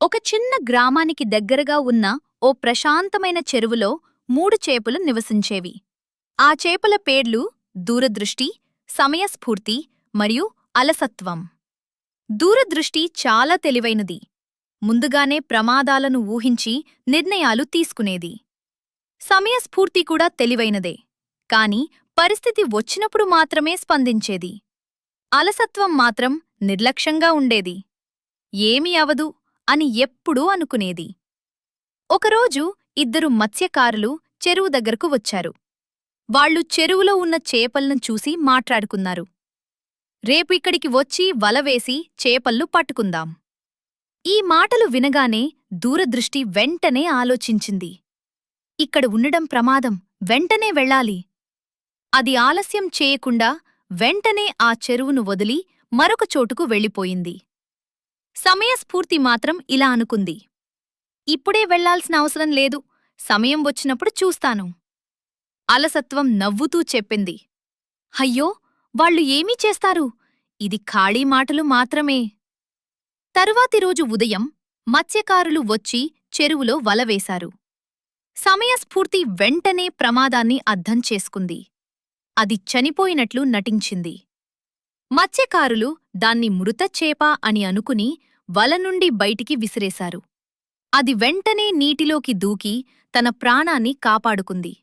ఒక చిన్న గ్రామానికి దగ్గరగా ఉన్న ఓ ప్రశాంతమైన చెరువులో 3 చేపలు నివసించేవి. ఆ చేపల పేర్లు దూరదృష్టి, సమయస్ఫూర్తి మరియు అలసత్వం. దూరదృష్టి చాలా తెలివైనది. ముందుగానే ప్రమాదాలను ఊహించి నిర్ణయాలు తీసుకునేది. సమయస్ఫూర్తి కూడా తెలివైనదే, కాని పరిస్థితి వచ్చినప్పుడు మాత్రమే స్పందించేది. అలసత్వం మాత్రం నిర్లక్ష్యంగా ఉండేది. ఏమీ అవదు అని ఎప్పుడూ అనుకునేది. ఒకరోజు 2 మత్స్యకారులు చెరువు దగ్గరకు వచ్చారు. వాళ్ళు చెరువులో ఉన్న చేపలను చూసి మాట్లాడుకున్నారు. రేపు ఇక్కడికి వచ్చి వలవేసి చేపల్లు పట్టుకుందాం. ఈ మాటలు వినగానే దూరదృష్టి వెంటనే ఆలోచించింది. ఇక్కడ ఉండడం ప్రమాదం, వెంటనే వెళ్ళాలి. అది ఆలస్యం చేయకుండా వెంటనే ఆ చెరువును వదిలి మరొక చోటుకు వెళ్ళిపోయింది. సమయస్ఫూర్తి మాత్రం ఇలా అనుకుంది. ఇప్పుడే వెళ్లాల్సిన అవసరం లేదు, సమయం వచ్చినప్పుడు చూస్తాను. అలసత్వం నవ్వుతూ చెప్పింది. అయ్యో, వాళ్ళు ఏమీ చేస్తారు, ఇది ఖాళీ మాటలు మాత్రమే. తరువాతి రోజు ఉదయం మత్స్యకారులు వచ్చి చెరువులో వలవేశారు. సమయస్ఫూర్తి వెంటనే ప్రమాదాన్ని అర్థం చేసుకుంది. అది చనిపోయినట్లు నటించింది. మత్స్యకారులు దాన్ని మృత చేప అని అనుకుని వల నుండి బయటికి విసిరేశారు. అది వెంటనే నీటిలోకి దూకి తన ప్రాణాన్ని కాపాడుకుంది.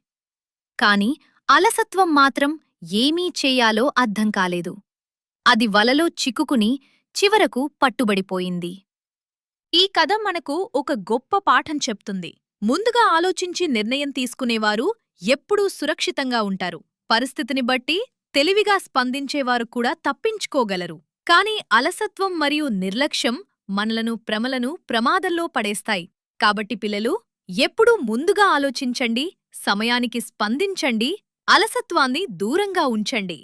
కాని అలసత్వం మాత్రం ఏమీ చేయాలో అర్థం కాలేదు. అది వలలో చిక్కుకుని చివరకు పట్టుబడిపోయింది. ఈ కథ మనకు ఒక గొప్ప పాఠం చెప్తుంది. ముందుగా ఆలోచించి నిర్ణయం తీసుకునేవారు ఎప్పుడూ సురక్షితంగా ఉంటారు. పరిస్థితిని బట్టి తెలివిగా స్పందించేవారు కూడా తప్పించుకోగలరు. కాని అలసత్వం మరియు నిర్లక్ష్యం మనలను ప్రమాదంలో పడేస్తాయి. కాబట్టి పిల్లలు, ఎప్పుడూ ముందుగా ఆలోచించండి, సమయానికి స్పందించండి, అలసత్వాన్ని దూరంగా ఉంచండి.